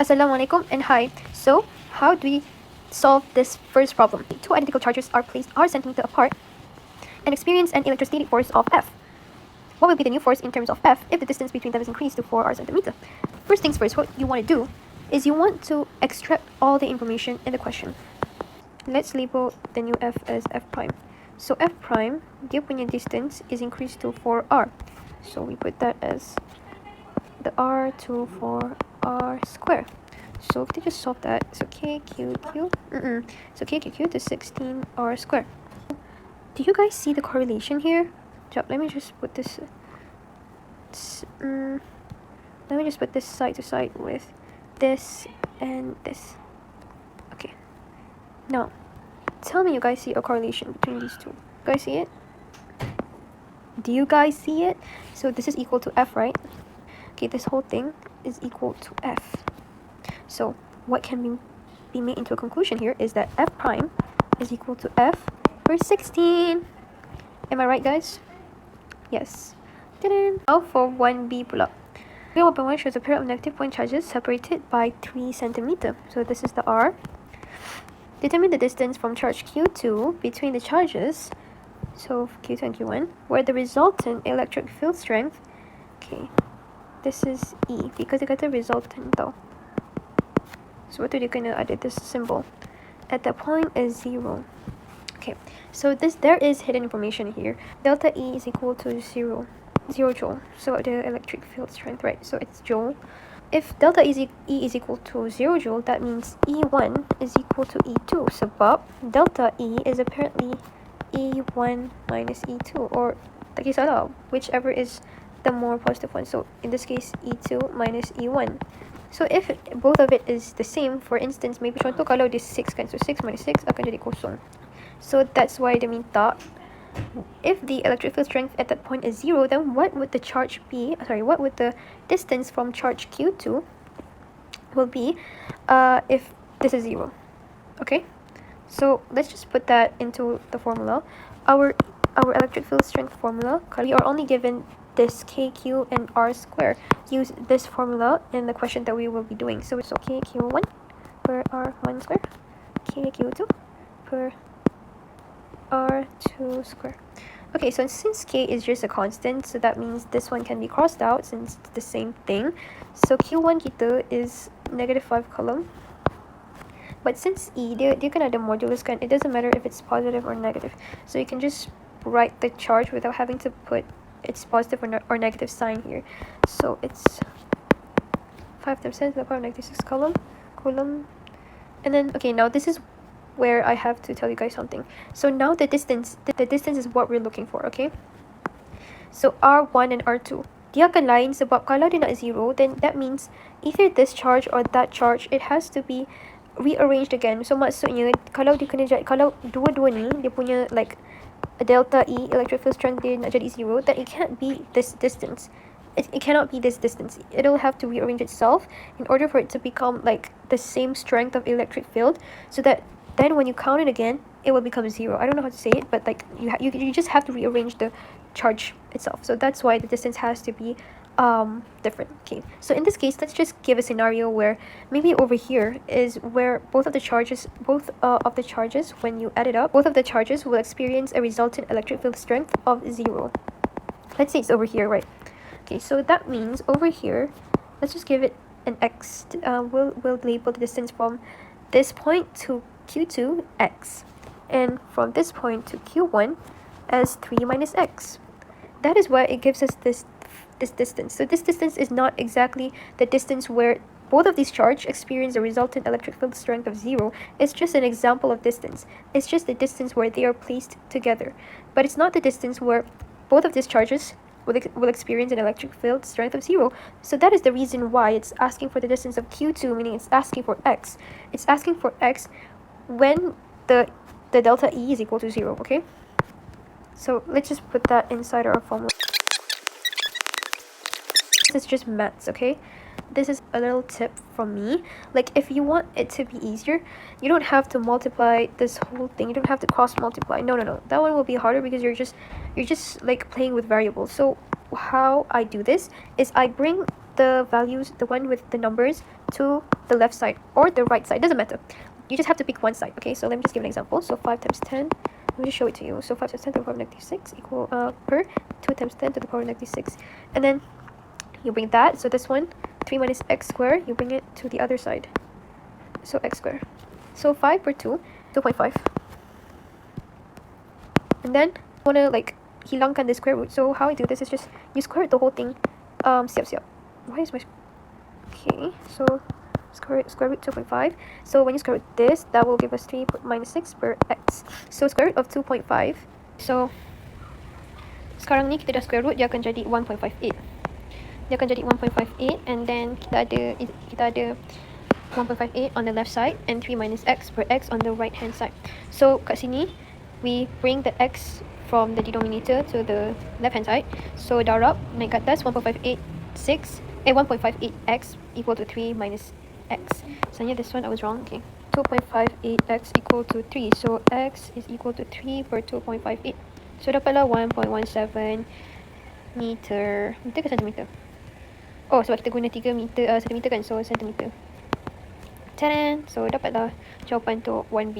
Assalamualaikum and hi. So, how do we solve this first problem? Two identical charges are placed r-centimeter apart and experience an electrostatic force of F. What will be the new force in terms of F if the distance between them is increased to 4 r-centimeter? First things first, what you want to do is you want to extract all the information in the question. Let's label the new F as F prime. So F prime, dia punya distance is increased to 4r. So we put that as the r to 4r square. So kita just solve that. So k q q. So k q q to 16r square. Do you guys see the correlation here? Let me just put this. Let me just put this side to side with this and this. Okay. Now, tell me you guys see a correlation between these two. You guys see it? Do you guys see it? So this is equal to F, right? Okay, this whole thing is equal to F. So what can be made into a conclusion here is that F prime is equal to F per 16. Am I right, guys? Yes. Now for 1b pula. Figure 1.1 shows a pair of negative point charges separated by 3 centimeter. So this is the R. Determine the distance from charge Q2 between the charges, so Q2 and Q1, where the resultant electric field strength, okay, this is E, because they got the resultant though. So what are you gonna add this symbol? At that point is 0. Okay, so there is hidden information here. Delta E is equal to 0 joule. So the electric field strength, right? So it's joule. If delta E is equal to 0 joule, that means E1 is equal to E2. Sebab delta E is apparently E1 minus E2, or tak kisahlah, whichever is the more positive one. So in this case, E2 minus E1. So if both of it is the same, for instance, maybe contoh kalau this 6 kan, so 6 minus 6 akan jadi kosong. So that's why dia minta, if the electric field strength at that point is 0, then what would the charge be? What would the distance from charge Q2 will be if this is 0? Okay, so let's just put that into the formula. Our electric field strength formula, we are only given this KQ and R square. Use this formula in the question that we will be doing. So KQ1 per R1 square, KQ2 per R2 square. Okay, so since K is just a constant, so that means this one can be crossed out since it's the same thing. So Q1 kita is -5 coulomb. But since E, dia kan ada modulus kan, it doesn't matter if it's positive or negative. So you can just write the charge without having to put its positive or negative sign here. So it's 5 times 10 to the power of -6 coulomb. And then, okay, now this is where I have to tell you guys something. So now the distance is what we're looking for, okay? So R1 and R2, dia akan lain sebab kalau dia nak 0, then that means either this charge or that charge, it has to be rearranged again. So maksudnya kalau dua-dua ni dia punya like delta E, electric field strength, dia nak jadi 0, then it can't be this distance. It cannot be this distance. It'll have to rearrange itself in order for it to become like the same strength of electric field, so that then when you count it again, it will become 0. I don't know how to say it, but like you just have to rearrange the charge itself. So that's why the distance has to be different. Okay, so in this case, let's just give a scenario where maybe over here is where both of the charges, when you add it up, both of the charges will experience a resultant electric field strength of 0. Let's say it's over here, right? Okay, so that means over here, let's just give it an x. We'll label the distance from this point to Q2 x, and from this point to Q1 as 3 minus x. That is why it gives us this distance. So this distance is not exactly the distance where both of these charges experience a resultant electric field strength of 0. It's just an example of distance. It's just the distance where they are placed together. But it's not the distance where both of these charges will experience an electric field strength of 0. So that is the reason why it's asking for the distance of Q2, meaning it's asking for x. It's asking for x when the delta E is equal to 0, okay? So let's just put that inside our formula. This is just maths, okay? This is a little tip from me. Like, if you want it to be easier, you don't have to multiply this whole thing. You don't have to cross multiply. No. That one will be harder because you're just like playing with variables. So how I do this is I bring the values, the one with the numbers, to the left side or the right side. Doesn't matter. You just have to pick one side. Okay, so let me just give an example. So 5 times 10. Let me just show it to you. So 5 times 10 to the power of negative 6 equal per 2 times 10 to the power of negative 6. And then you bring that. So this one, 3 minus x squared, you bring it to the other side. So x squared. So 5 per 2, 2.5. And then I want to like hilangkan the square root. So how I do this is just you square root the whole thing. Siap. Why is my... Okay, so square root 2.5. So when you square root this, that will give us 3 minus 6 per x. So square root of 2.5. So sekarang ni kita dah square root, dia akan jadi 1.58. Dia akan jadi 1.58, and then kita ada 1.58 on the left side and 3 minus x per x on the right hand side. So kat sini we bring the x from the denominator to the left hand side. So darab naik kat atas 1.58x equal to 3 minus x. Sebenarnya this one I was wrong. Okay, 2.58x equal to 3. So x is equal to 3 per 2.58. So dapatlah 1.17 meter. Meter ke centimeter? Oh, sebab kita guna 3 meter, centimeter kan, so centimeter. Tadan! So dapatlah jawapan untuk 1B.